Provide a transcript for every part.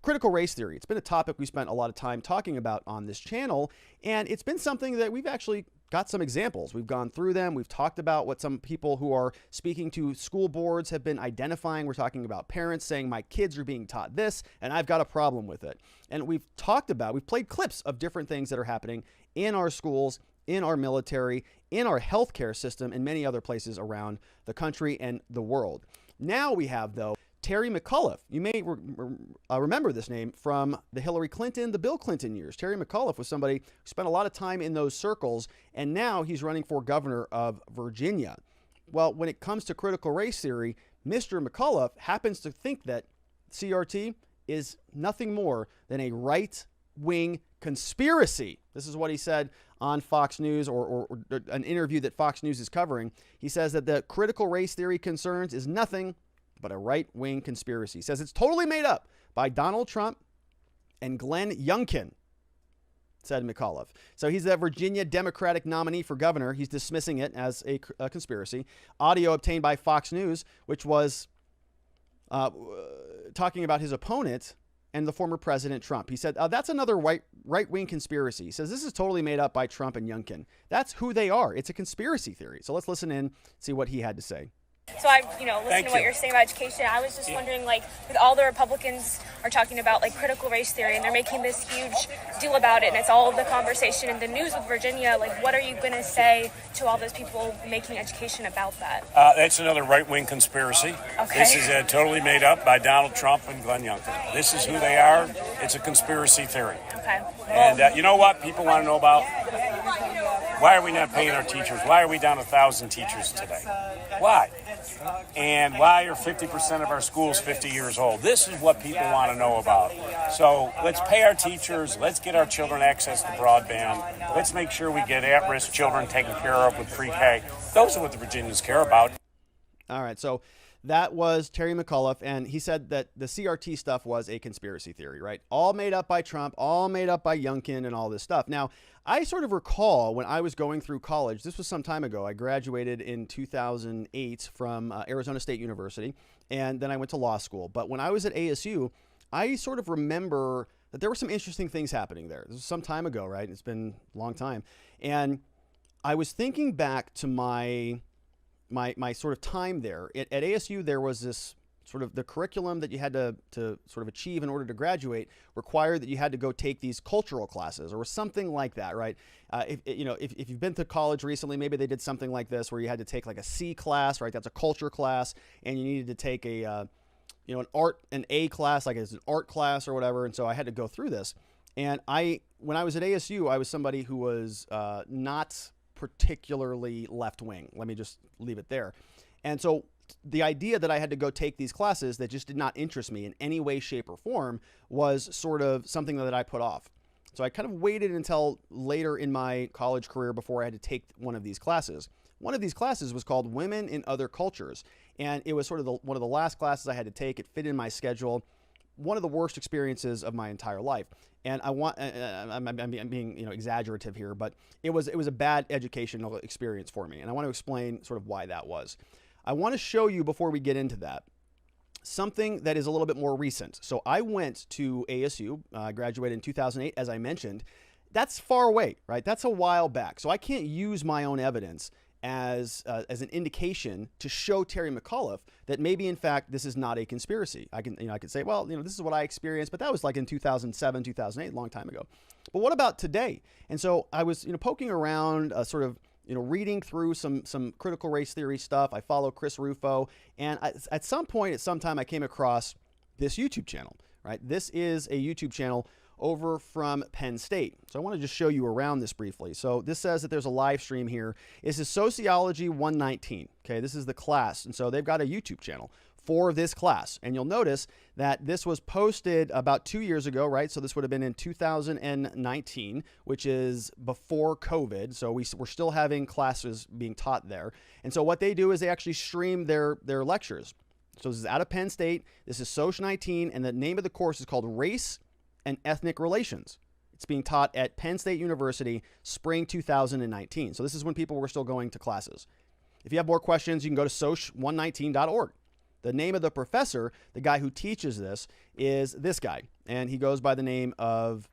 critical race theory. It's been a topic we spent a lot of time talking about on this channel, and it's been something that we've actually got some examples. We've gone through them. We've talked about what some people who are speaking to school boards have been identifying. We're talking about parents saying, my kids are being taught this, and I've got a problem with it. And we've played clips of different things that are happening in our schools, in our military, in our healthcare system, and many other places around the country and the world. Now we have, though, Terry McAuliffe. You may remember this name from the Hillary Clinton, the Bill Clinton years. Terry McAuliffe was somebody who spent a lot of time in those circles, and now he's running for governor of Virginia. Well, when it comes to critical race theory, Mr. McAuliffe happens to think that CRT is nothing more than a right-wing conspiracy. This is what he said on Fox News, or an interview that Fox News is covering. He says that the critical race theory concerns is nothing but a right-wing conspiracy. He says it's totally made up by Donald Trump and Glenn Youngkin, said McAuliffe. So he's the Virginia Democratic nominee for governor. He's dismissing it as a conspiracy. Audio obtained by Fox News, which was talking about his opponent and the former President Trump. He said, that's another right-wing conspiracy. He says, this is totally made up by Trump and Youngkin. That's who they are. It's a conspiracy theory. So let's listen in, see what he had to say. So I, listened to what you're saying about education. I was just wondering, with all the Republicans are talking about, critical race theory, and they're making this huge deal about it, and it's all of the conversation in the news with Virginia. What are you going to say to all those people making education about that? That's another right-wing conspiracy. Okay. This is totally made up by Donald Trump and Glenn Youngkin. This is who they are. It's a conspiracy theory. Okay. And you know what people want to know about? Why are we not paying our teachers? Why are we down 1,000 teachers today? Why? And why are 50% of our schools 50 years old? This is what people want to know about. So let's pay our teachers. Let's get our children access to broadband. Let's make sure we get at-risk children taken care of with pre-K. Those are what the Virginians care about. All right, so that was Terry McAuliffe, and he said that the CRT stuff was a conspiracy theory, right? All made up by Trump, all made up by Youngkin and all this stuff. Now, I sort of recall when I was going through college, this was some time ago. I graduated in 2008 from Arizona State University, and then I went to law school. But when I was at ASU, I sort of remember that there were some interesting things happening there. This was some time ago, right? It's been a long time. And I was thinking back to my sort of time there. At ASU, there was this sort of the curriculum that you had to sort of achieve in order to graduate required that you had to go take these cultural classes or something like that, right? If you've been to college recently, maybe they did something like this where you had to take like a C class, right? That's a culture class, and you needed to take an A class, like it's an art class or whatever. And so I had to go through this. And when I was at ASU, I was somebody who was not particularly left-wing. Let me just leave it there. And so the idea that I had to go take these classes that just did not interest me in any way, shape, or form was sort of something that I put off. So I kind of waited until later in my college career before I had to take one of these classes. One of these classes was called Women in Other Cultures, and it was sort of one of the last classes I had to take. It fit in my schedule. One of the worst experiences of my entire life. And I'm being exaggerative here, but it was a bad educational experience for me. And I want to explain sort of why that was. I want to show you before we get into that something that is a little bit more recent. So I went to ASU, graduated in 2008, as I mentioned. That's far away, right? That's a while back. So I can't use my own evidence as an indication to show Terry McAuliffe that maybe in fact this is not a conspiracy. I could say, well, this is what I experienced, but that was like in 2007, 2008, a long time ago. But what about today? And so I was poking around, sort of reading through some critical race theory stuff. I follow Chris Rufo, and at some time I came across this YouTube channel, right? This is a YouTube channel over from Penn State. So I want to just show you around this briefly. So this says that there's a live stream here. This is Sociology 119. Okay, this is the class. And so they've got a YouTube channel for this class. And you'll notice that this was posted about 2 years ago, right? So this would have been in 2019, which is before COVID. So we're still having classes being taught there. And so what they do is they actually stream their lectures. So this is out of Penn State. This is Soc 19, and the name of the course is called Race and Ethnic Relations. It's being taught at Penn State University, spring 2019. So this is when people were still going to classes. If you have more questions, you can go to soc119.org. The name of the professor, the guy who teaches this, is this guy, and he goes by the name of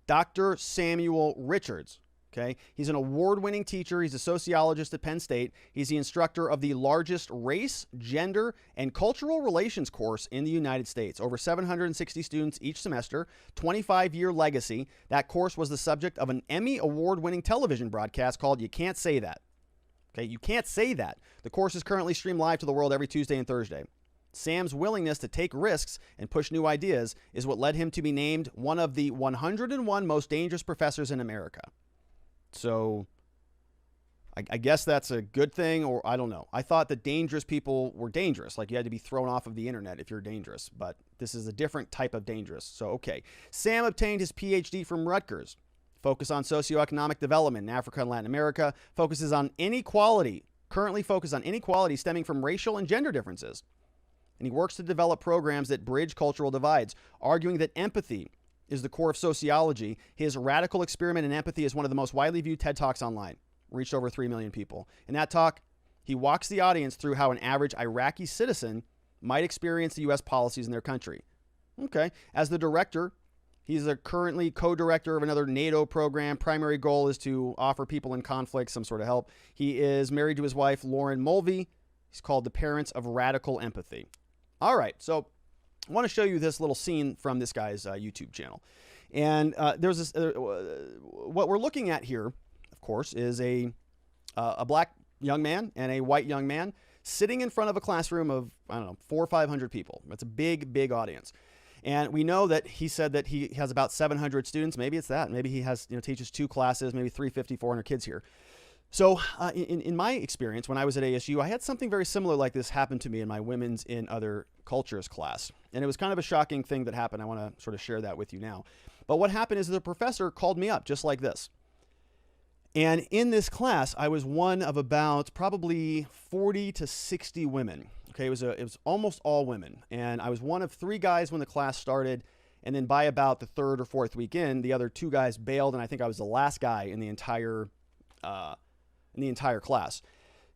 Dr. Samuel Richards. Okay, he's an award-winning teacher. He's a sociologist at Penn State. He's the instructor of the largest race, gender, and cultural relations course in the United States. Over 760 students each semester, 25-year legacy. That course was the subject of an Emmy award-winning television broadcast called You Can't Say That. Okay, you can't say that. The course is currently streamed live to the world every Tuesday and Thursday. Sam's willingness to take risks and push new ideas is what led him to be named one of the 101 most dangerous professors in America. So I guess that's a good thing, or I don't know. I thought that dangerous people were dangerous. Like you had to be thrown off of the internet if you're dangerous, but this is a different type of dangerous. So, okay. Sam obtained his PhD from Rutgers. Focus on socioeconomic development in Africa and Latin America. Focuses on inequality. Currently focused on inequality stemming from racial and gender differences. And he works to develop programs that bridge cultural divides, arguing that empathy is the core of sociology. His radical experiment in empathy is one of the most widely viewed TED Talks online. Reached over 3 million people. In that talk, he walks the audience through how an average Iraqi citizen might experience the U.S. policies in their country. Okay. As the director, he's currently co-director of another NATO program. Primary goal is to offer people in conflict some sort of help. He is married to his wife, Lauren Mulvey. He's called The Parents of Radical Empathy. All right. So I want to show you this little scene from this guy's YouTube channel. And there's this, what we're looking at here, of course, is a black young man and a white young man sitting in front of a classroom of, I don't know, 400 or 500 people. It's a big, big audience. And we know that he said that he has about 700 students. Maybe it's that. Maybe he has, teaches 2 classes, maybe 350, 400 kids here. So in my experience, when I was at ASU, I had something very similar like this happen to me in my Women's in Other Cultures class. And it was kind of a shocking thing that happened. I want to sort of share that with you now. But what happened is the professor called me up just like this. And in this class, I was one of about probably 40 to 60 women. Okay, it was almost all women. And I was one of 3 guys when the class started. And then by about the 3rd or 4th week in, the other 2 guys bailed. And I think I was the last guy in the entire class.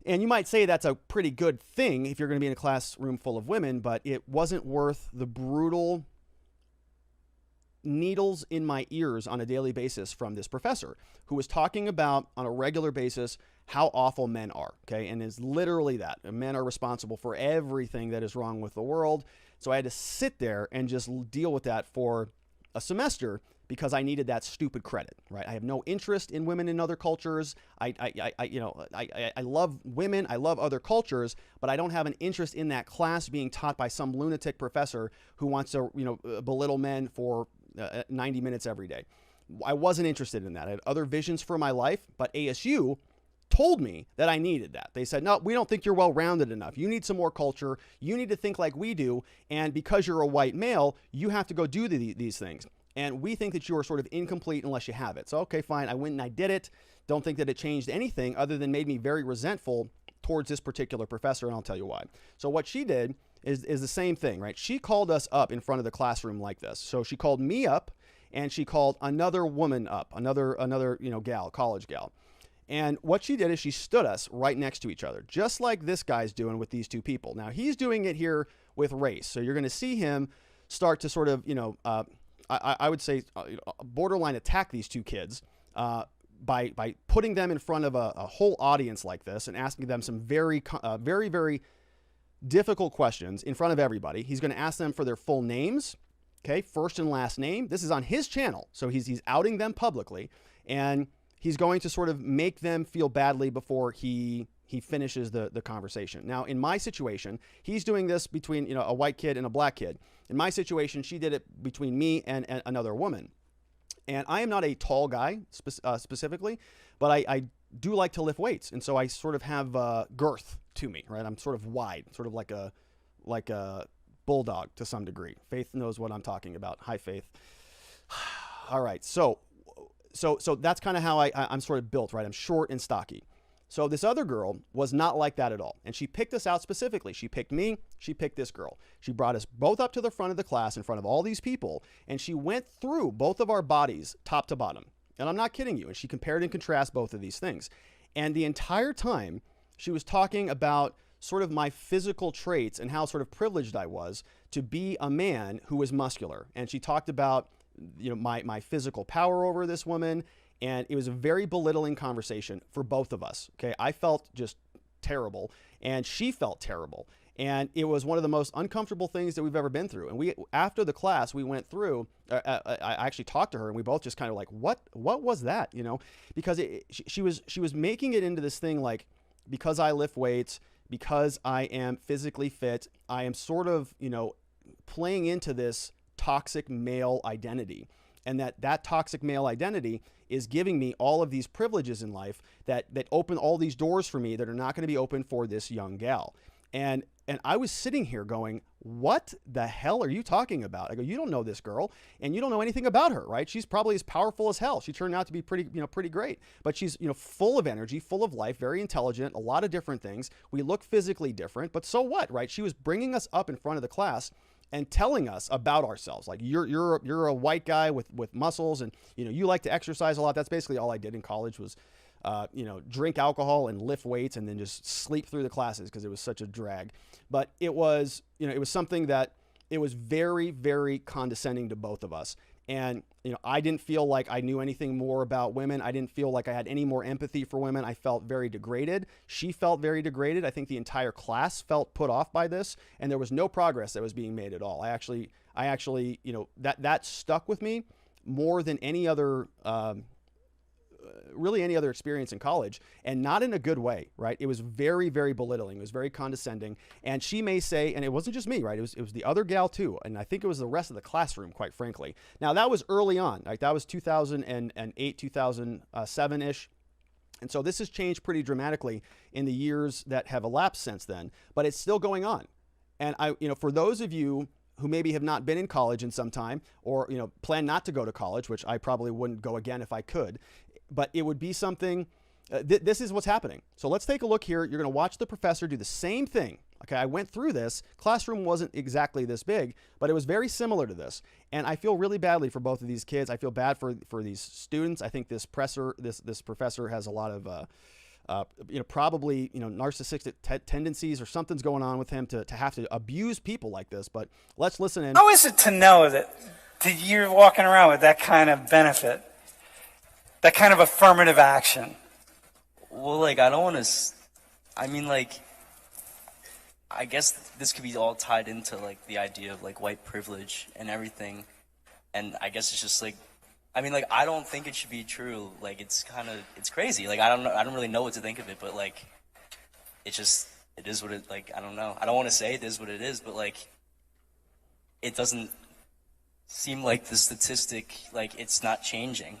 And you might say that's a pretty good thing if you're going to be in a classroom full of women, but it wasn't worth the brutal needles in my ears on a daily basis from this professor who was talking about on a regular basis how awful men are. Okay. And is literally that men are responsible for everything that is wrong with the world. So I had to sit there and just deal with that for a semester because I needed that stupid credit, right? I have no interest in women in other cultures. I love women. I love other cultures, but I don't have an interest in that class being taught by some lunatic professor who wants to, belittle men for 90 minutes every day. I wasn't interested in that. I had other visions for my life, but ASU told me that I needed that. They said, no, we don't think you're well-rounded enough. You need some more culture. You need to think like we do. And because you're a white male, you have to go do these things. And we think that you are sort of incomplete unless you have it. So, okay, fine. I went and I did it. Don't think that it changed anything other than made me very resentful towards this particular professor, and I'll tell you why. So what she did is the same thing, right? She called us up in front of the classroom like this. So she called me up, and she called another woman up, another gal, college gal. And what she did is she stood us right next to each other, just like this guy's doing with these 2 people. Now, he's doing it here with race. So you're going to see him start to sort of, I would say borderline attack these 2 kids by putting them in front of a whole audience like this and asking them some very, very difficult questions in front of everybody. He's going to ask them for their full names, okay, first and last name. This is on his channel, so he's outing them publicly, and he's going to sort of make them feel badly before he finishes the conversation. Now, in my situation, he's doing this between a white kid and a black kid. In my situation, she did it between me and another woman. And I am not a tall guy specifically, but I do like to lift weights. And so I sort of have girth to me, right? I'm sort of wide, sort of like a bulldog to some degree. Faith knows what I'm talking about. Hi, Faith. All right. So that's kind of how I'm sort of built, right? I'm short and stocky. So this other girl was not like that at all. And she picked us out specifically. She picked me. She picked this girl. She brought us both up to the front of the class in front of all these people. And she went through both of our bodies, top to bottom. And I'm not kidding you. And she compared and contrasted both of these things. And the entire time she was talking about sort of my physical traits and how sort of privileged I was to be a man who was muscular. And she talked about, my physical power over this woman. And it was a very belittling conversation for both of us. Okay. I felt just terrible and she felt terrible. And it was one of the most uncomfortable things that we've ever been through. And after the class, we went through, I actually talked to her and we both just kind of like, what was that? Because she was making it into this thing like, because I lift weights, because I am physically fit, I am sort of, playing into this toxic male identity. And that toxic male identity is giving me all of these privileges in life that open all these doors for me that are not going to be open for this young gal. And I was sitting here going, what the hell are you talking about? I go, you don't know this girl and you don't know anything about her, right? She's probably as powerful as hell. She turned out to be pretty great, but she's, full of energy, full of life, very intelligent, a lot of different things. We look physically different, but so what, right? She was bringing us up in front of the class and telling us about ourselves. Like you're a white guy with muscles and, you like to exercise a lot. That's basically all I did in college was, drink alcohol and lift weights and then just sleep through the classes because it was such a drag. But it was, it was something that it was very, very condescending to both of us. And, I didn't feel like I knew anything more about women. I didn't feel like I had any more empathy for women. I felt very degraded. She felt very degraded. I think the entire class felt put off by this, and there was no progress that was being made at all. I actually, that stuck with me more than any other, really any other experience in college, and not in a good way, right? It was very, very belittling. It was very condescending. And she may say, and it wasn't just me, right? It was the other gal too. And I think it was the rest of the classroom, quite frankly. Now that was early on, like that was 2008, 2007-ish. And so this has changed pretty dramatically in the years that have elapsed since then, but it's still going on. And for those of you who maybe have not been in college in some time or, plan not to go to college, which I probably wouldn't go again if I could, but it would be something, this is what's happening. So let's take a look here. You're going to watch the professor do the same thing. Okay, I went through this. Classroom wasn't exactly this big, but it was very similar to this. And I feel really badly for both of these kids. I feel bad for these students. I think this professor has a lot of, probably, narcissistic tendencies or something's going on with him to have to abuse people like this. But let's listen in. How is it to know that you're walking around with that kind of benefit? That kind of affirmative action? Well, I don't want to, I guess this could be all tied into, the idea of, white privilege and everything. And I guess it's just, I don't think it should be true. It's crazy. I don't really know what to think of it, but, it is what it, I don't know. I don't want to say it is what it is, but, it doesn't seem like the statistic, it's not changing.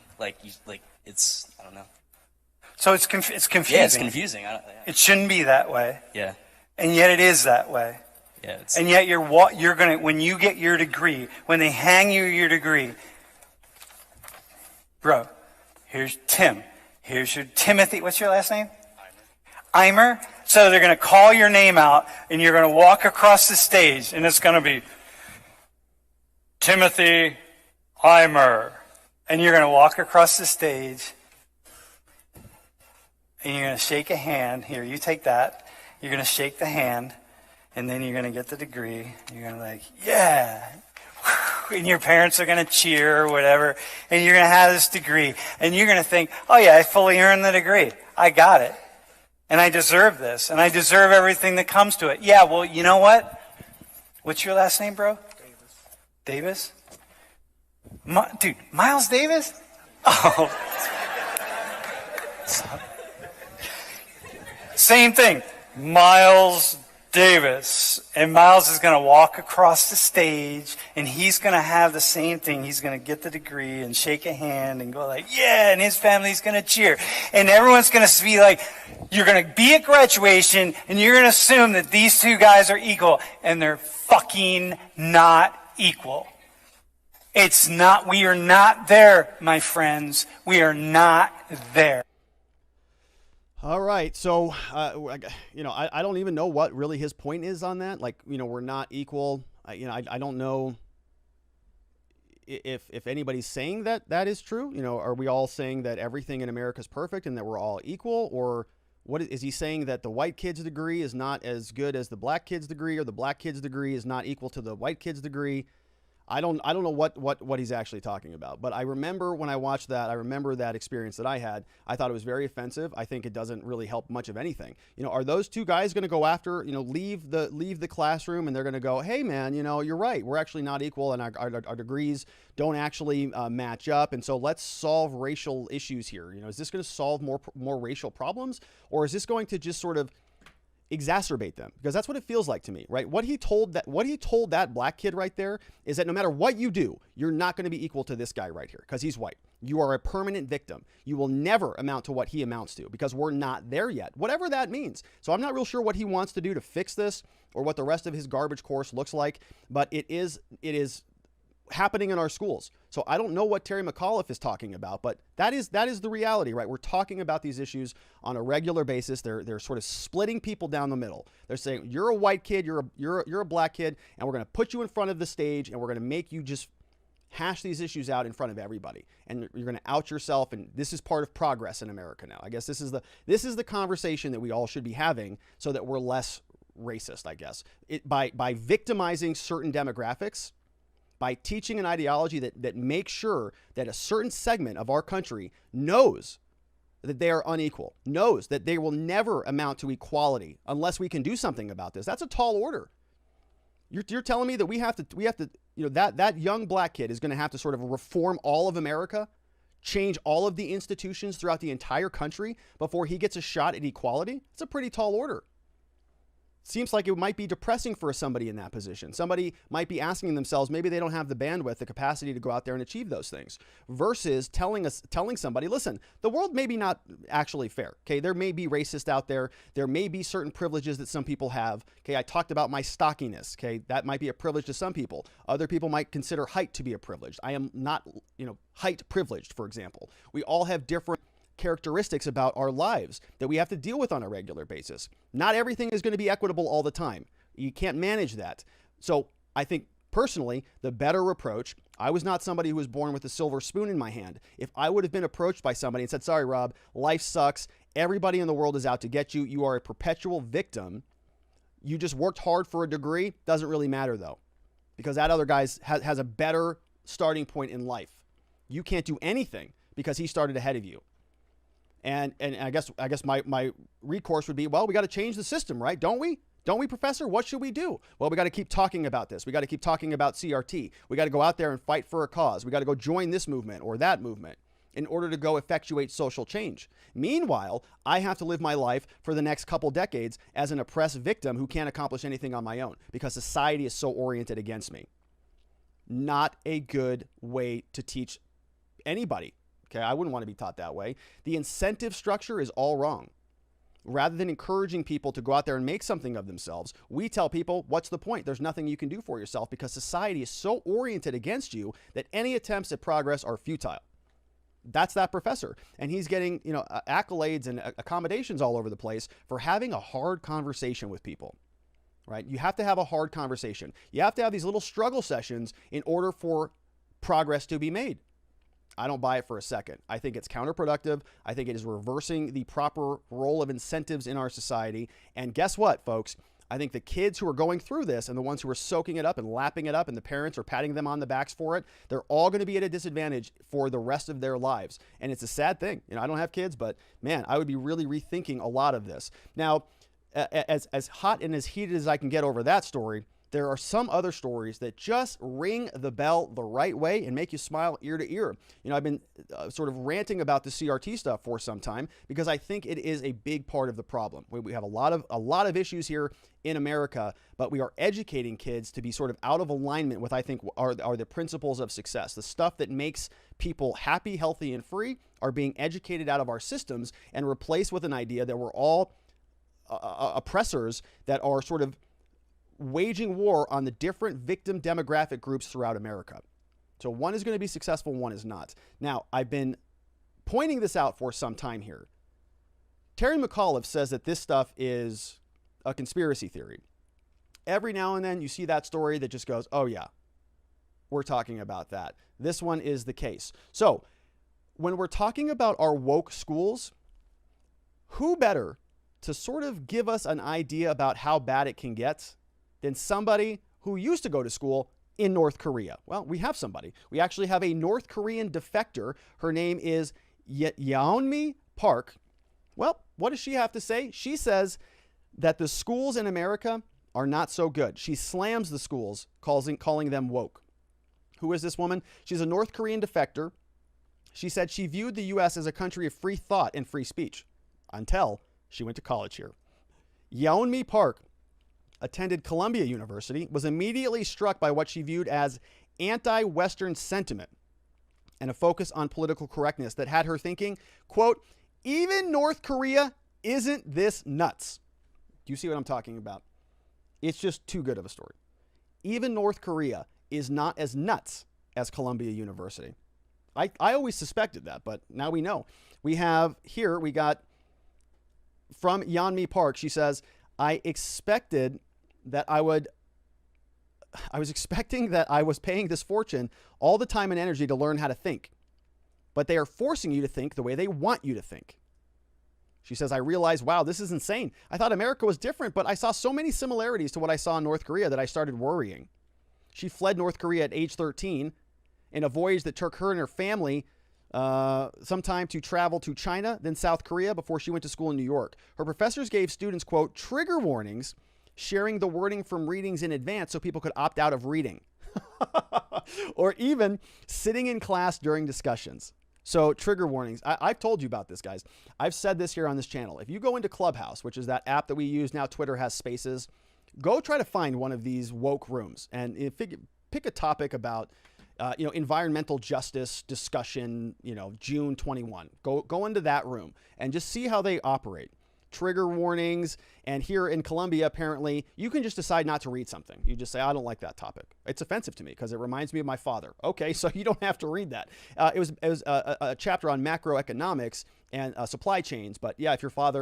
It's, I don't know. So it's confusing. Yeah, it's confusing. It shouldn't be that way. Yeah. And yet it is that way. Yeah. And yet you're gonna, when you get your degree, when they hang you your degree, bro, here's Tim. Here's your Timothy. What's your last name? Eimer. So they're gonna call your name out, and you're gonna walk across the stage, and it's gonna be Timothy Eimer. And you're going to walk across the stage, and you're going to shake a hand. Here, you take that. You're going to shake the hand, and then you're going to get the degree. You're going to yeah. And your parents are going to cheer or whatever, and you're going to have this degree. And you're going to think, oh, yeah, I fully earned the degree. I got it. And I deserve this, and I deserve everything that comes to it. Yeah, well, you know what? What's your last name, bro? Davis? Dude, Miles Davis? Oh. Same thing. Miles Davis. And Miles is going to walk across the stage, and he's going to have the same thing. He's going to get the degree and shake a hand and go yeah, and his family's going to cheer. And everyone's going to be you're going to be at graduation, and you're going to assume that these two guys are equal, and they're fucking not equal. It's not, we are not there, my friends. We are not there. All right. So, I don't even know what really his point is on that. We're not equal. I don't know if anybody's saying that is true. Are we all saying that everything in America is perfect and that we're all equal, or What is he saying, that the white kid's degree is not as good as the black kid's degree, or the black kid's degree is not equal to the white kid's degree? I don't know what he's actually talking about. But I remember when I watched that, I remember that experience that I had. I thought it was very offensive. I think it doesn't really help much of anything. Are those two guys going to go after, leave the classroom, and they're going to go, hey man, you're right. We're actually not equal, and our degrees don't actually match up. And so let's solve racial issues here. Is this going to solve more racial problems, or is this going to just sort of exacerbate them? Because that's what it feels like to me, right? What he told that black kid right there is that no matter what you do, you're not going to be equal to this guy right here because he's white. You are a permanent victim. You will never amount to what he amounts to because we're not there yet, whatever that means. So I'm not real sure what he wants to do to fix this or what the rest of his garbage course looks like, but it is happening in our schools. So I don't know what Terry McAuliffe is talking about, but that is the reality, right? We're talking about these issues on a regular basis. They're sort of splitting people down the middle. They're saying, you're a white kid, you're a black kid, and we're going to put you in front of the stage, and we're going to make you just hash these issues out in front of everybody, and you're going to out yourself. And this is part of progress in America now. I guess this is the conversation that we all should be having so that we're less racist, I guess. By victimizing certain demographics, by teaching an ideology that makes sure that a certain segment of our country knows that they are unequal, knows that they will never amount to equality unless we can do something about this. That's a tall order. You're telling me that we have to, that young black kid is going to have to sort of reform all of America, change all of the institutions throughout the entire country before he gets a shot at equality? It's a pretty tall order. Seems like it might be depressing for somebody in that position. Somebody might be asking themselves, maybe they don't have the bandwidth, the capacity to go out there and achieve those things, versus telling somebody, listen, the world may be not actually fair. Okay. There may be racists out there. There may be certain privileges that some people have. Okay. I talked about my stockiness. Okay. That might be a privilege to some people. Other people might consider height to be a privilege. I am not, height privileged, for example. We all have different characteristics about our lives that we have to deal with on a regular basis. Not everything is going to be equitable all the time. You can't manage that. So I think personally, the better approach, I was not somebody who was born with a silver spoon in my hand. If I would have been approached by somebody and said, sorry, Rob, life sucks. Everybody in the world is out to get you. You are a perpetual victim. You just worked hard for a degree. Doesn't really matter though, because that other guy has a better starting point in life. You can't do anything because he started ahead of you. And I guess my recourse would be, well, we got to change the system, right? Don't we? Don't we, Professor? What should we do? Well, we got to keep talking about this. We got to keep talking about CRT. We got to go out there and fight for a cause. We got to go join this movement or that movement in order to go effectuate social change. Meanwhile, I have to live my life for the next couple decades as an oppressed victim who can't accomplish anything on my own because society is so oriented against me. Not a good way to teach anybody. Okay, I wouldn't want to be taught that way. The incentive structure is all wrong. Rather than encouraging people to go out there and make something of themselves, we tell people, what's the point? There's nothing you can do for yourself because society is so oriented against you that any attempts at progress are futile. That's that professor. And he's getting, accolades and accommodations all over the place for having a hard conversation with people. Right? You have to have a hard conversation. You have to have these little struggle sessions in order for progress to be made. I don't buy it for a second. I think it's counterproductive. I think it is reversing the proper role of incentives in our society. And guess what, folks? I think the kids who are going through this and the ones who are soaking it up and lapping it up and the parents are patting them on the backs for it, they're all going to be at a disadvantage for the rest of their lives. And it's a sad thing. I don't have kids, but man, I would be really rethinking a lot of this. Now, as hot and as heated as I can get over that story, there are some other stories that just ring the bell the right way and make you smile ear to ear. I've been sort of ranting about the CRT stuff for some time because I think it is a big part of the problem. We have a lot of issues here in America, but we are educating kids to be sort of out of alignment with, I think, are the principles of success. The stuff that makes people happy, healthy, and free are being educated out of our systems and replaced with an idea that we're all oppressors that are sort of waging war on the different victim demographic groups throughout America. So one is going to be successful, one is not. Now, I've been pointing this out for some time here. Terry McAuliffe says that this stuff is a conspiracy theory. Every now and then you see that story that just goes, oh yeah, we're talking about that. This one is the case. So when we're talking about our woke schools, who better to sort of give us an idea about how bad it can get than somebody who used to go to school in North Korea. Well, we have somebody. We actually have a North Korean defector. Her name is Yeonmi Park. Well, what does she have to say? She says that the schools in America are not so good. She slams the schools, calling them woke. Who is this woman? She's a North Korean defector. She said she viewed the U.S. as a country of free thought and free speech until she went to college here. Yeonmi Park attended Columbia University, was immediately struck by what she viewed as anti-Western sentiment and a focus on political correctness that had her thinking, quote, even North Korea isn't this nuts. Do you see what I'm talking about? It's just too good of a story. Even North Korea is not as nuts as Columbia University. I always suspected that, but now we know. We got from Yeonmi Park, she says, I was expecting that I was paying this fortune all the time and energy to learn how to think, but they are forcing you to think the way they want you to think. She says, I realized, wow, this is insane. I thought America was different, but I saw so many similarities to what I saw in North Korea that I started worrying. She fled North Korea at age 13 in a voyage that took her and her family some time to travel to China, then South Korea before she went to school in New York. Her professors gave students, quote, trigger warnings, sharing the wording from readings in advance so people could opt out of reading. Or even sitting in class during discussions. So trigger warnings. I've told you about this, guys. I've said this here on this channel. If you go into Clubhouse, which is that app that we use now, Twitter has spaces, go try to find one of these woke rooms and pick a topic about environmental justice discussion, June 21. Go into that room and just see how they operate. Trigger warnings. And here in Columbia, apparently, you can just decide not to read something. You just say, I don't like that topic. It's offensive to me because it reminds me of my father. Okay, so you don't have to read that. It was a chapter on macroeconomics and supply chains. But yeah, if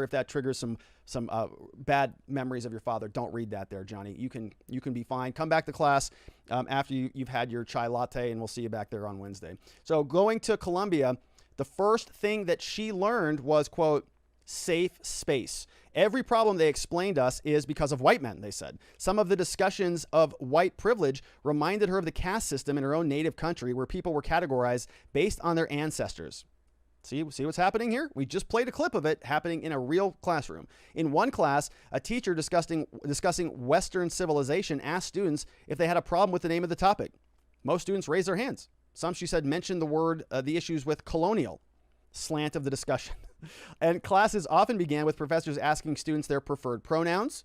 that triggers some bad memories of your father, don't read that there, Johnny. You can be fine. Come back to class after you've had your chai latte, and we'll see you back there on Wednesday. So going to Columbia, the first thing that she learned was, quote, safe space. Every problem they explained us is because of white men, they said. Some of the discussions of white privilege reminded her of the caste system in her own native country where people were categorized based on their ancestors. See what's happening here? We just played a clip of it happening in a real classroom. In one class, a teacher discussing Western civilization asked students if they had a problem with the name of the topic. Most students raised their hands. Some, she said, mentioned the issues with colonial slant of the discussion. And classes often began with professors asking students their preferred pronouns,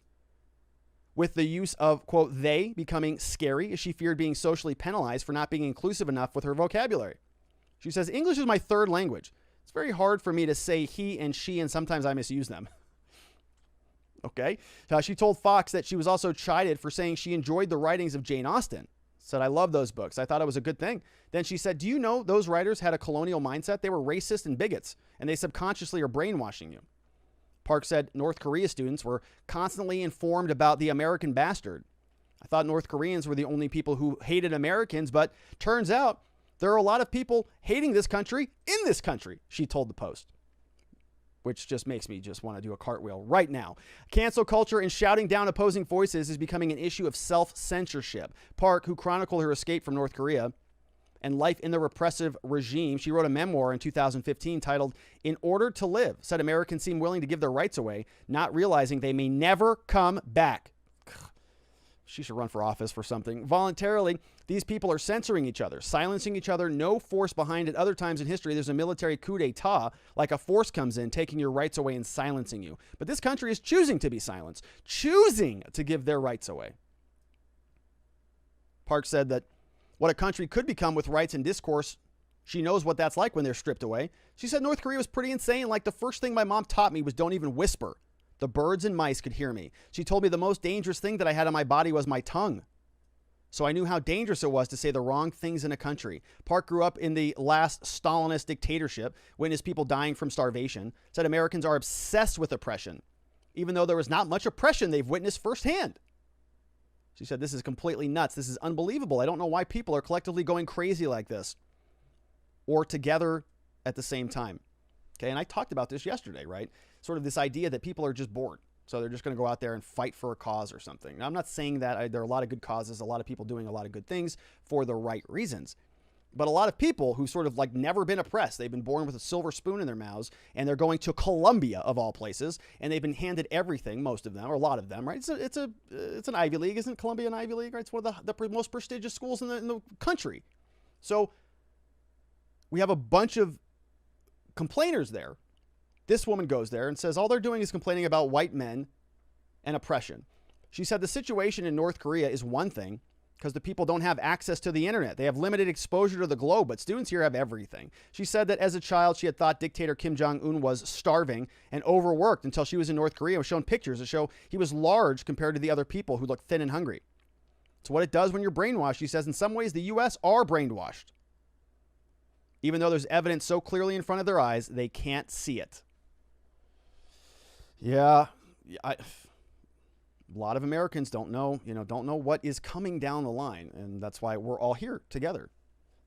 with the use of, quote, they becoming scary as she feared being socially penalized for not being inclusive enough with her vocabulary. She says, English is my third language. It's very hard for me to say he and she, and sometimes I misuse them. Okay. She told Fox that she was also chided for saying she enjoyed the writings of Jane Austen. Said, I love those books. I thought it was a good thing. Then she said, do you know those writers had a colonial mindset? They were racist and bigots, and they subconsciously are brainwashing you. Park said North Korea students were constantly informed about the American bastard. I thought North Koreans were the only people who hated Americans, but turns out there are a lot of people hating this country in this country, she told the Post. Which just makes me just want to do a cartwheel right now. Cancel culture and shouting down opposing voices is becoming an issue of self-censorship. Park, who chronicled her escape from North Korea and life in the repressive regime, she wrote a memoir in 2015 titled In Order to Live, said Americans seem willing to give their rights away, not realizing they may never come back. She should run for office for something. Voluntarily, these people are censoring each other, silencing each other, no force behind it. Other times in history, there's a military coup d'etat, like a force comes in, taking your rights away and silencing you. But this country is choosing to be silenced, choosing to give their rights away. Park said that what a country could become with rights and discourse, she knows what that's like when they're stripped away. She said North Korea was pretty insane. Like the first thing my mom taught me was don't even whisper. The birds and mice could hear me. She told me the most dangerous thing that I had on my body was my tongue. So I knew how dangerous it was to say the wrong things in a country. Park grew up in the last Stalinist dictatorship, witnessed people dying from starvation, said Americans are obsessed with oppression, even though there was not much oppression they've witnessed firsthand. She said, this is completely nuts. This is unbelievable. I don't know why people are collectively going crazy like this or together at the same time. Okay, and I talked about this yesterday, right? sort of this idea that people are just bored. So they're just going to go out there and fight for a cause or something. Now, I'm not saying that. There are a lot of good causes, a lot of people doing a lot of good things for the right reasons. But a lot of people who sort of like never been oppressed, they've been born with a silver spoon in their mouths, and they're going to Columbia of all places, and they've been handed everything, most of them, or a lot of them, right? It's an Ivy League, isn't Columbia an Ivy League, right? It's one of the most prestigious schools in the country. So we have a bunch of complainers there. This woman goes there and says all they're doing is complaining about white men and oppression. She said the situation in North Korea is one thing, because the people don't have access to the internet. They have limited exposure to the globe, but students here have everything. She said that as a child, she had thought dictator Kim Jong-un was starving and overworked until she was in North Korea and was shown pictures that show he was large compared to the other people who looked thin and hungry. It's what it does when you're brainwashed. She says in some ways, the U.S. are brainwashed. Even though there's evidence so clearly in front of their eyes, they can't see it. Yeah, a lot of Americans don't know what is coming down the line. And that's why we're all here together,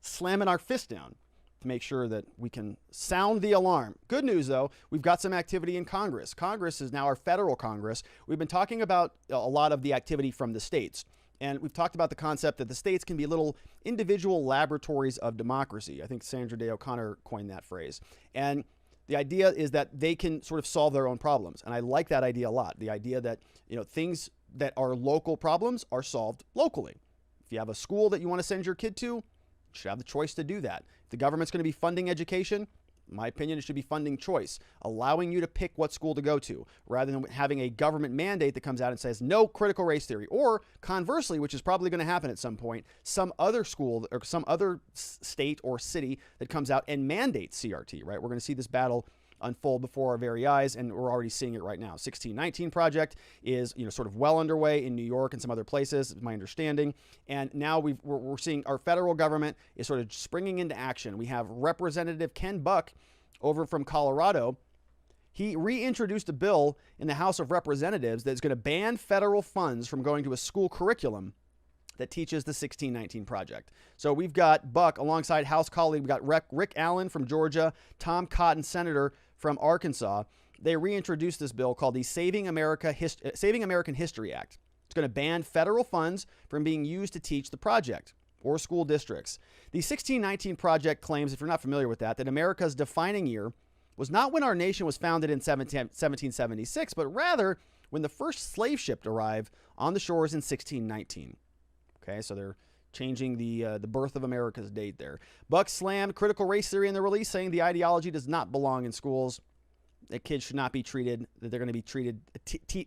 slamming our fist down to make sure that we can sound the alarm. Good news, though, we've got some activity in Congress. Congress is now our federal Congress. We've been talking about a lot of the activity from the states. And we've talked about the concept that the states can be little individual laboratories of democracy. I think Sandra Day O'Connor coined that phrase. And the idea is that they can sort of solve their own problems. And I like that idea a lot. The idea that, things that are local problems are solved locally. If you have a school that you want to send your kid to, you should have the choice to do that. If the government's going to be funding education, in my opinion, it should be funding choice, allowing you to pick what school to go to, rather than having a government mandate that comes out and says no critical race theory. Or conversely, which is probably going to happen at some point, some other school or some other state or city that comes out and mandates CRT, right? We're going to see this battle unfold before our very eyes, and we're already seeing it right now. 1619 project is sort of well underway in New York and some other places, is my understanding. And now we're seeing our federal government is sort of springing into action. We have Representative Ken Buck over from Colorado. He reintroduced a bill in the House of Representatives that's going to ban federal funds from going to a school curriculum that teaches the 1619 project. So we've got Buck alongside House colleague. We've got Rick Allen from Georgia, Tom Cotton, Senator from Arkansas. They reintroduced this bill called the Saving American History Act. It's going to ban federal funds from being used to teach the project or school districts. The 1619 project claims, if you're not familiar with that America's defining year was not when our nation was founded in 1776, but rather when the first slave ship arrived on the shores in 1619. Okay, so they're changing the birth of America's date there. Buck slammed critical race theory in the release, saying the ideology does not belong in schools. That kids should not be treated, that they're going to be treated,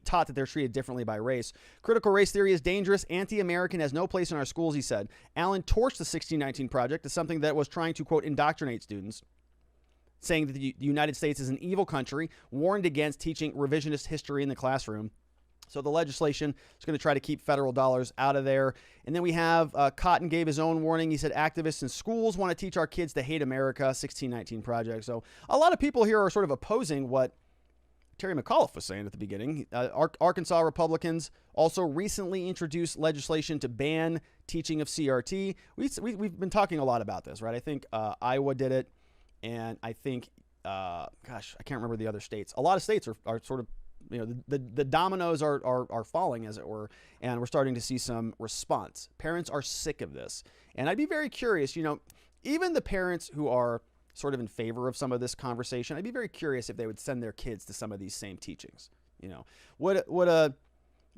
taught that they're treated differently by race. Critical race theory is dangerous, anti-American, has no place in our schools, he said. Allen torched the 1619 project as something that was trying to, quote, indoctrinate students, saying that the United States is an evil country, warned against teaching revisionist history in the classroom. So the legislation is going to try to keep federal dollars out of there. And then we have Cotton gave his own warning. He said activists in schools want to teach our kids to hate America, 1619 project. So a lot of people here are sort of opposing what Terry McAuliffe was saying at the beginning. Arkansas Republicans also recently introduced legislation to ban teaching of CRT. We've been talking a lot about this, right? I think Iowa did it. And I think, I can't remember the other states. A lot of states are sort of, the dominoes are falling, as it were, and we're starting to see some response. Parents are sick of this. And I'd be very curious, even the parents who are sort of in favor of some of this conversation, I'd be very curious if they would send their kids to some of these same teachings. Would a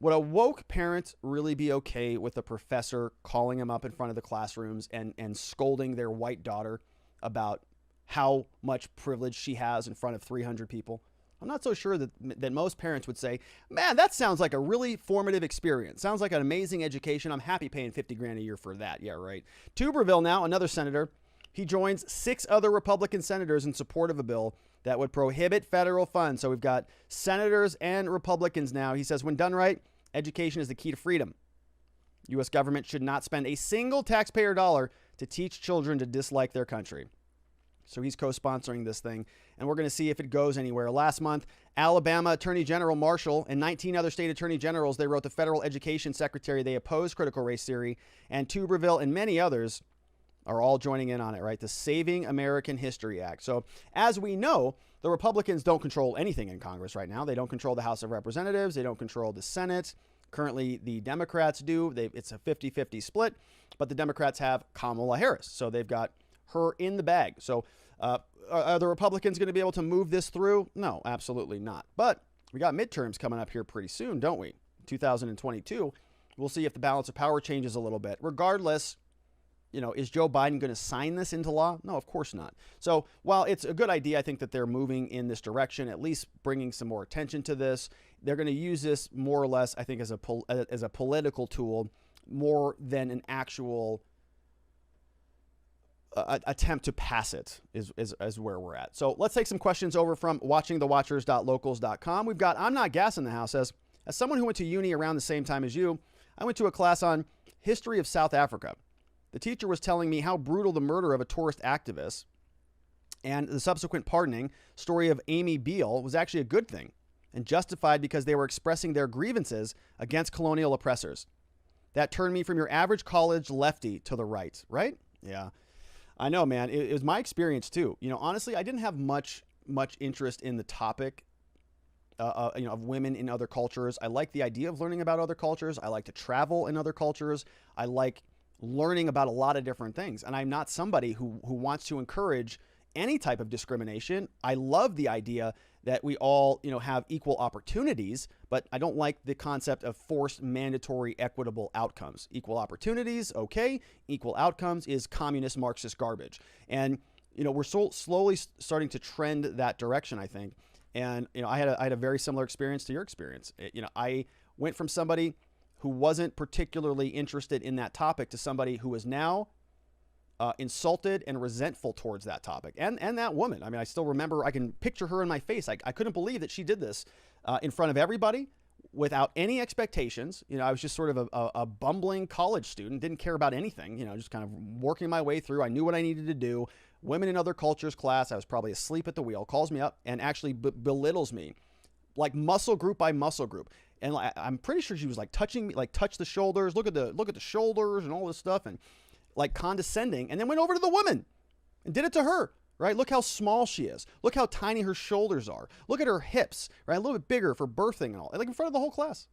woke parent really be okay with a professor calling them up in front of the classrooms and scolding their white daughter about how much privilege she has in front of 300 people? I'm not so sure that most parents would say, man, that sounds like a really formative experience. Sounds like an amazing education. I'm happy paying $50,000 a year for that. Yeah, right. Tuberville now, another senator. He joins 6 other Republican senators in support of a bill that would prohibit federal funds. So we've got senators and Republicans now. He says, when done right, education is the key to freedom. U.S. government should not spend a single taxpayer dollar to teach children to dislike their country. So he's co-sponsoring this thing, and we're going to see if it goes anywhere. Last month, Alabama Attorney General Marshall and 19 other state attorney generals, they wrote the federal education secretary. They opposed critical race theory, and Tuberville and many others are all joining in on it, right? The Saving American History Act. So as we know, the Republicans don't control anything in Congress right now. They don't control the House of Representatives. They don't control the Senate. Currently, the Democrats do. It's a 50-50 split, but the Democrats have Kamala Harris. So they've got her in the bag. So are the Republicans going to be able to move this through? No, absolutely not. But we got midterms coming up here pretty soon, don't we? 2022. We'll see if the balance of power changes a little bit. Regardless, is Joe Biden going to sign this into law? No, of course not. So while it's a good idea, I think that they're moving in this direction, at least bringing some more attention to this. They're going to use this more or less, I think, as a political tool more than an actual attempt to pass it is where we're at. So let's take some questions over from watchingthewatchers.locals.com. We've got I'm Not Gas in the house. As someone who went to uni around the same time as you, I went to a class on history of South Africa. The teacher was telling me how brutal the murder of a tourist activist and the subsequent pardoning story of Amy Beale was actually a good thing and justified because they were expressing their grievances against colonial oppressors. That turned me from your average college lefty to the right, right? Yeah, I know, man. It was my experience too. Honestly, I didn't have much interest in the topic of women in other cultures. I like the idea of learning about other cultures. I like to travel in other cultures. I like learning about a lot of different things. And I'm not somebody who wants to encourage any type of discrimination. I love the idea that we all, have equal opportunities, but I don't like the concept of forced, mandatory, equitable outcomes. Equal opportunities, okay. Equal outcomes is communist Marxist garbage. And, we're slowly starting to trend that direction, I think. And, I had a very similar experience to your experience. I went from somebody who wasn't particularly interested in that topic to somebody who is now insulted and resentful towards that topic. And that woman, I mean, I still remember, I can picture her in my face. I couldn't believe that she did this in front of everybody without any expectations. I was just sort of a bumbling college student, didn't care about anything, just kind of working my way through. I knew what I needed to do. Women in other cultures class, I was probably asleep at the wheel, calls me up and actually belittles me, like muscle group by muscle group. And I'm pretty sure she was like touching me, like touch the shoulders, look at the shoulders and all this stuff, and like condescending, and then went over to the woman and did it to her, right? Look how small she is. Look how tiny her shoulders are. Look at her hips, right? A little bit bigger for birthing and all, like in front of the whole class.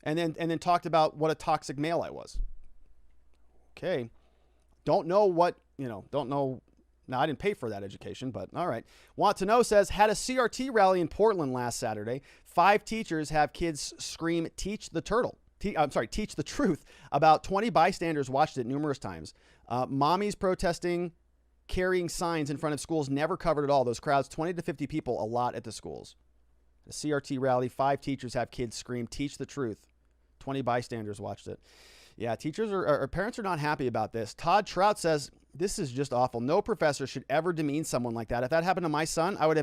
And then talked about what a toxic male I was. Okay. Don't know. Now, I didn't pay for that education, but all right. Want to Know says, had a CRT rally in Portland last Saturday. 5 teachers have kids scream, teach the truth. About 20 bystanders watched it numerous times. Mommies protesting, carrying signs in front of schools, never covered at all. Those crowds, 20 to 50 people, a lot at the schools. A CRT rally, 5 teachers have kids scream, teach the truth. 20 bystanders watched it. Yeah, teachers or parents are not happy about this. Todd Trout says, this is just awful. No professor should ever demean someone like that. If that happened to my son, I would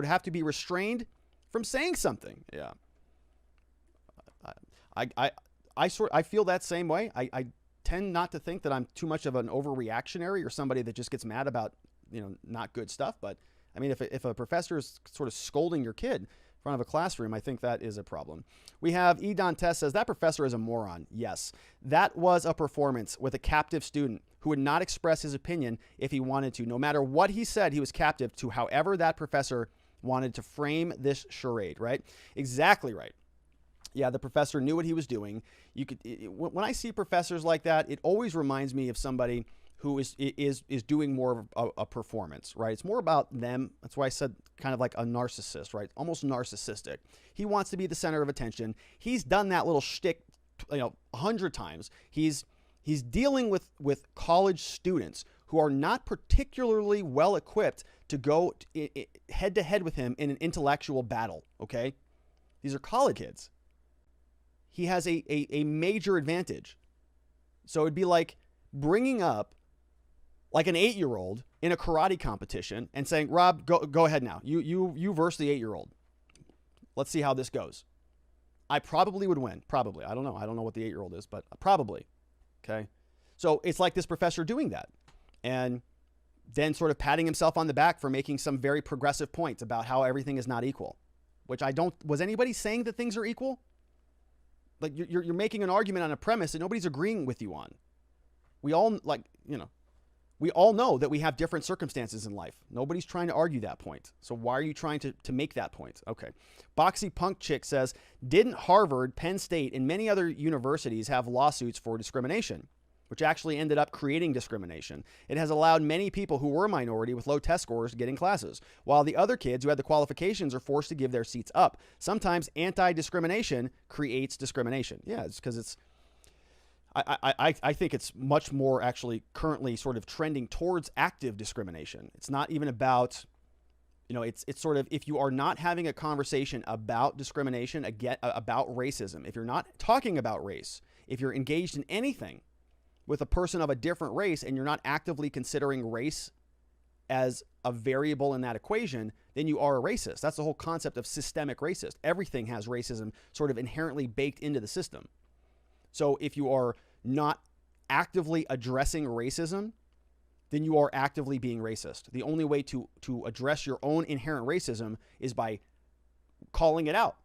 have to be restrained from saying something. Yeah. I feel that same way. I tend not to think that I'm too much of an overreactionary or somebody that just gets mad about, not good stuff. But I mean, if a professor is sort of scolding your kid in front of a classroom, I think that is a problem. We have E. Dantes says, that professor is a moron. Yes, that was a performance with a captive student who would not express his opinion if he wanted to. No matter what he said, he was captive to however that professor wanted to frame this charade, right? Exactly right. Yeah, the professor knew what he was doing. When I see professors like that, it always reminds me of somebody who is doing more of a performance, right? It's more about them. That's why I said kind of like a narcissist, right? Almost narcissistic. He wants to be the center of attention. He's done that little shtick, 100 times. He's dealing with college students who are not particularly well equipped to go head to head with him in an intellectual battle. Okay, these are college kids. He has a major advantage. So it'd be like bringing up like an 8-year-old in a karate competition and saying, Rob, go ahead now. You verse the 8-year-old. Let's see how this goes. I probably would win. Probably. I don't know. I don't know what the 8-year-old is, but probably. Okay. So it's like this professor doing that and then sort of patting himself on the back for making some very progressive points about how everything is not equal, which was anybody saying that things are equal? Like you're making an argument on a premise that nobody's agreeing with you on. we all we all know that we have different circumstances in life. Nobody's trying to argue that point. So why are you trying to make that point? Okay. Boxy Punk Chick says, didn't Harvard, Penn State, and many other universities have lawsuits for discrimination, which actually ended up creating discrimination? It has allowed many people who were a minority with low test scores to get in classes, while the other kids who had the qualifications are forced to give their seats up. Sometimes anti-discrimination creates discrimination. Yeah, it's because it's I think it's much more actually currently sort of trending towards active discrimination. It's not even about, it's sort of, if you are not having a conversation about discrimination, about racism, if you're not talking about race, if you're engaged in anything with a person of a different race and you're not actively considering race as a variable in that equation, then you are a racist. That's the whole concept of systemic racist. Everything has racism sort of inherently baked into the system. So if you are not actively addressing racism, then you are actively being racist. The only way to address your own inherent racism is by calling it out,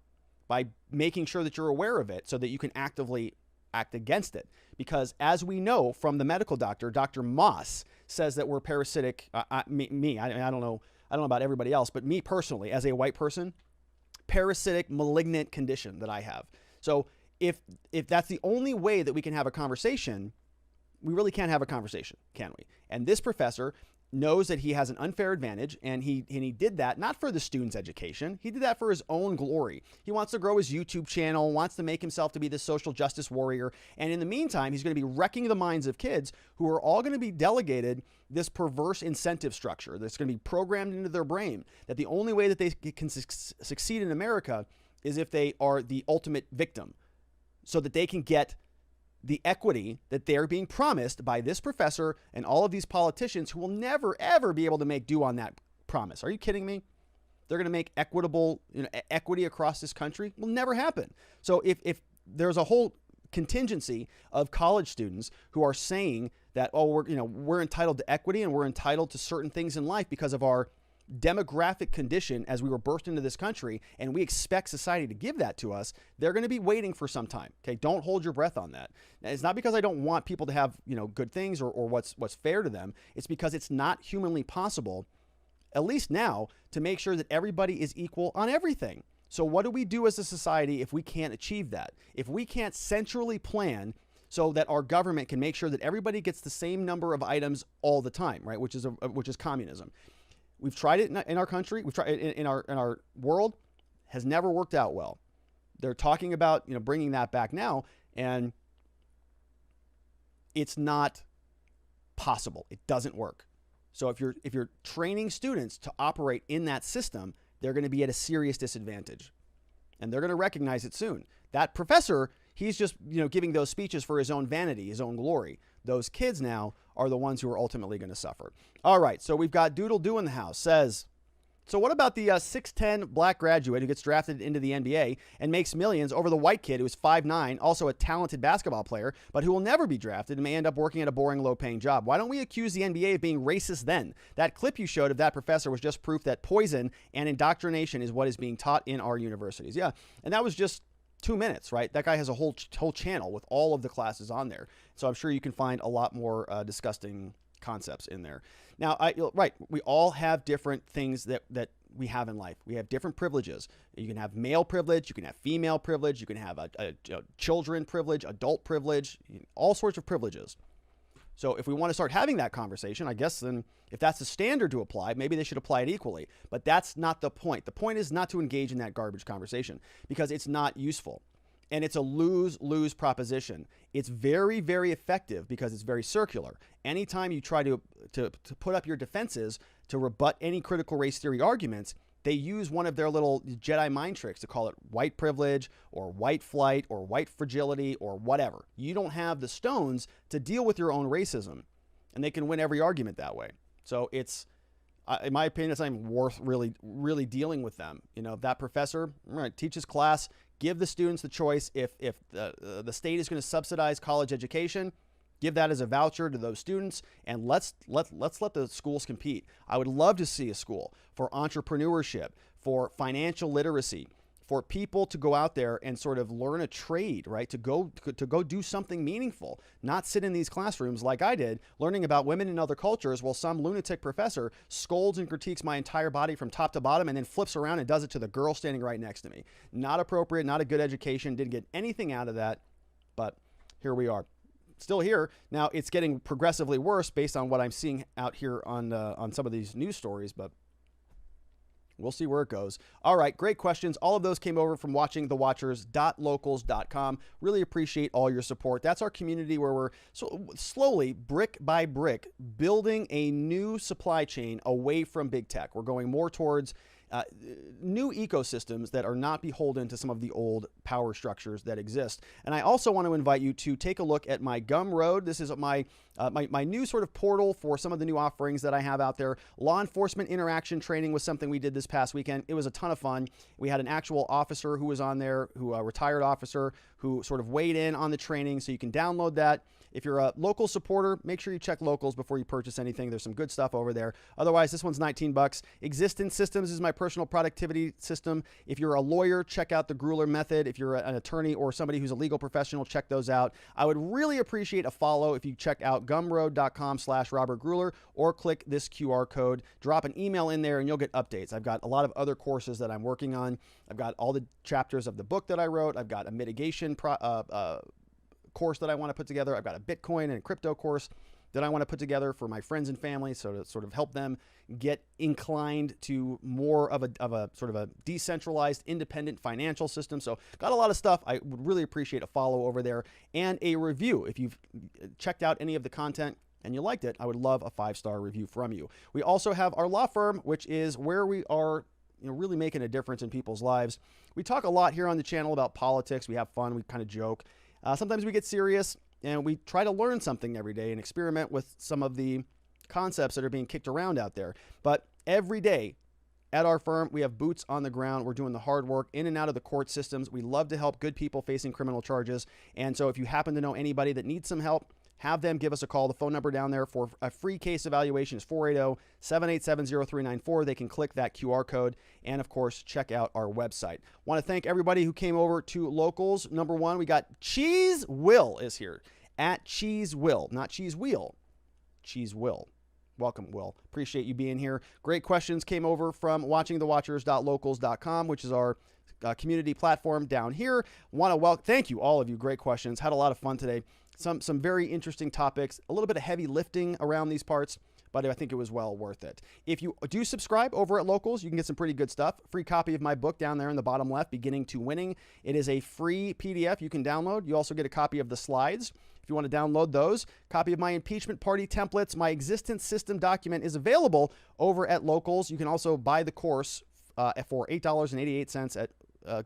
by making sure that you're aware of it so that you can actively act against it. Because as we know from the medical doctor, Dr. Moss says that we're parasitic. I don't know about everybody else, but me personally, as a white person, parasitic malignant condition that I have. So if that's the only way that we can have a conversation, we really can't have a conversation, can we? And this professor knows that he has an unfair advantage, and he did that not for the student's education. He did that for his own glory. He wants to grow his YouTube channel, wants to make himself to be this social justice warrior. And in the meantime, he's going to be wrecking the minds of kids who are all going to be delegated this perverse incentive structure that's going to be programmed into their brain, that the only way that they can succeed in America is if they are the ultimate victim, so that they can get the equity that they're being promised by this professor and all of these politicians who will never, ever be able to make do on that promise. Are you kidding me? They're going to make equitable, equity across this country. Will never happen. So if there's a whole contingency of college students who are saying that, oh, we're entitled to equity and we're entitled to certain things in life because of our demographic condition as we were birthed into this country, and we expect society to give that to us, they're going to be waiting for some time. Okay, don't hold your breath on that. It's not because I don't want people to have good things or what's fair to them. It's because it's not humanly possible, at least now, to make sure that everybody is equal on everything. So what do we do as a society if we can't achieve that? If we can't centrally plan so that our government can make sure that everybody gets the same number of items all the time, right? Which is communism. We've tried it in our country. We've tried it in our world. Has never worked out well. They're talking about bringing that back now, and it's not possible. It doesn't work. So if you're training students to operate in that system, they're going to be at a serious disadvantage, and they're going to recognize it soon. That professor, he's just giving those speeches for his own vanity, his own glory. Those kids now are the ones who are ultimately going to suffer. All right, so we've got Doodle Doo in the house. Says, so what about the 6'10 black graduate who gets drafted into the NBA and makes millions over the white kid who is 5'9, also a talented basketball player, but who will never be drafted and may end up working at a boring, low-paying job? Why don't we accuse the NBA of being racist then? That clip you showed of that professor was just proof that poison and indoctrination is what is being taught in our universities. Yeah, and that was just 2 minutes, right? That guy has a whole channel with all of the classes on there. So I'm sure you can find a lot more disgusting concepts in there. Now, we all have different things that we have in life. We have different privileges. You can have male privilege, you can have female privilege, you can have a children privilege, adult privilege, all sorts of privileges. So if we want to start having that conversation, I guess then if that's the standard to apply, maybe they should apply it equally. But that's not the point. The point is not to engage in that garbage conversation because it's not useful. And it's a lose-lose proposition. It's very, very effective because it's very circular. Anytime you try to put up your defenses to rebut any critical race theory arguments, they use one of their little Jedi mind tricks to call it white privilege or white flight or white fragility or whatever. You don't have the stones to deal with your own racism, and they can win every argument that way. So it's, in my opinion, it's not even worth really dealing with them. That professor, right, teach his class, give the students the choice. If the state is going to subsidize college education, give that as a voucher to those students, and let's let the schools compete. I would love to see a school for entrepreneurship, for financial literacy, for people to go out there and sort of learn a trade, right? To go do something meaningful, not sit in these classrooms like I did, learning about women in other cultures while some lunatic professor scolds and critiques my entire body from top to bottom and then flips around and does it to the girl standing right next to me. Not appropriate, not a good education, didn't get anything out of that, but here we are. Still here. Now it's getting progressively worse based on what I'm seeing out here on some of these news stories, but we'll see where it goes. All right, great questions. All of those came over from watchingthewatchers.locals.com. Really appreciate all your support. That's our community where we're slowly, brick by brick, building a new supply chain away from big tech. We're going more towards new ecosystems that are not beholden to some of the old power structures that exist. And I also want to invite you to take a look at my Gumroad. This is my new sort of portal for some of the new offerings that I have out there. Law enforcement interaction training was something we did this past weekend. It was a ton of fun. We had an actual officer who was on there, a retired officer who sort of weighed in on the training, so you can download that. If you're a local supporter, make sure you check locals before you purchase anything. There's some good stuff over there. Otherwise, this one's $19. Existence Systems is my personal productivity system. If you're a lawyer, check out the Grueler method. If you're an attorney or somebody who's a legal professional, check those out. I would really appreciate a follow if you check out gumroad.com/Robert Grueler or click this QR code. Drop an email in there and you'll get updates. I've got a lot of other courses that I'm working on. I've got all the chapters of the book that I wrote. I've got a mitigation course that I want to put together. I've got a Bitcoin and crypto course that I want to put together for my friends and family, so to sort of help them get inclined to more of a sort of a decentralized, independent financial system. So got a lot of stuff. I would really appreciate a follow over there and a review. If you've checked out any of the content and you liked it, I would love a 5-star review from you. We also have our law firm, which is where we are really making a difference in people's lives. We talk a lot here on the channel about politics. We have fun. We kind of joke. Sometimes we get serious and we try to learn something every day and experiment with some of the concepts that are being kicked around out there. But every day at our firm, we have boots on the ground. We're doing the hard work in and out of the court systems. We love to help good people facing criminal charges. And so if you happen to know anybody that needs some help, have them give us a call. The phone number down there for a free case evaluation is 480-787-0394. They can click that QR code and, of course, check out our website. Want to thank everybody who came over to Locals. Number one, we got Cheese Will is here. At Cheese Will, not Cheese Wheel. Cheese Will. Welcome, Will. Appreciate you being here. Great questions came over from watchingthewatchers.locals.com, which is our community platform down here. Thank you, all of you. Great questions. Had a lot of fun today. Some very interesting topics, a little bit of heavy lifting around these parts, but I think it was well worth it. If you do subscribe over at Locals, you can get some pretty good stuff. Free copy of my book down there in the bottom left, Beginning to Winning. It is a free PDF you can download. You also get a copy of the slides if you want to download those. Copy of my impeachment party templates. My existence system document is available over at Locals. You can also buy the course for $8.88 at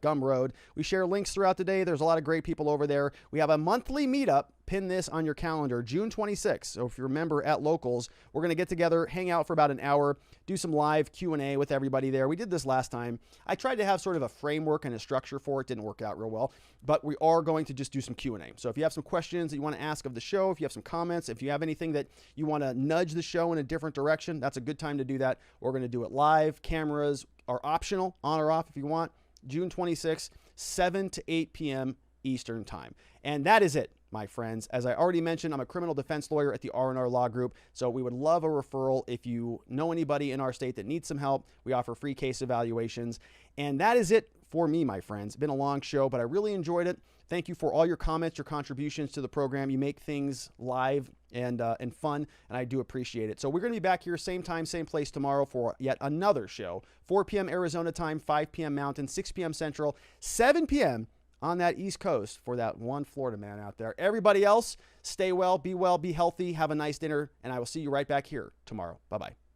Gumroad. We share links throughout the day. There's a lot of great people over there. We have a monthly meetup. Pin this on your calendar, June 26th. So if you remember, at Locals, we're going to get together, hang out for about an hour, do some live Q&A with everybody there. We did this last time. I tried to have sort of a framework and a structure for it. Didn't work out real well, but we are going to just do some Q&A. So if you have some questions that you want to ask of the show, if you have some comments, if you have anything that you want to nudge the show in a different direction, that's a good time to do that. We're going to do it live. Cameras are optional, on or off if you want. June 26th, 7 to 8 p.m. Eastern time. And that is it, my friends. As I already mentioned, I'm a criminal defense lawyer at the R&R Law Group, so we would love a referral if you know anybody in our state that needs some help. We offer free case evaluations. And that is it for me, my friends. It's been a long show, but I really enjoyed it. Thank you for all your comments, your contributions to the program. You make things live and fun, and I do appreciate it. So we're going to be back here same time, same place tomorrow for yet another show. 4 p.m. Arizona time, 5 p.m. Mountain, 6 p.m. Central, 7 p.m. on that East Coast for that one Florida man out there. Everybody else, stay well, be healthy, have a nice dinner, and I will see you right back here tomorrow. Bye-bye.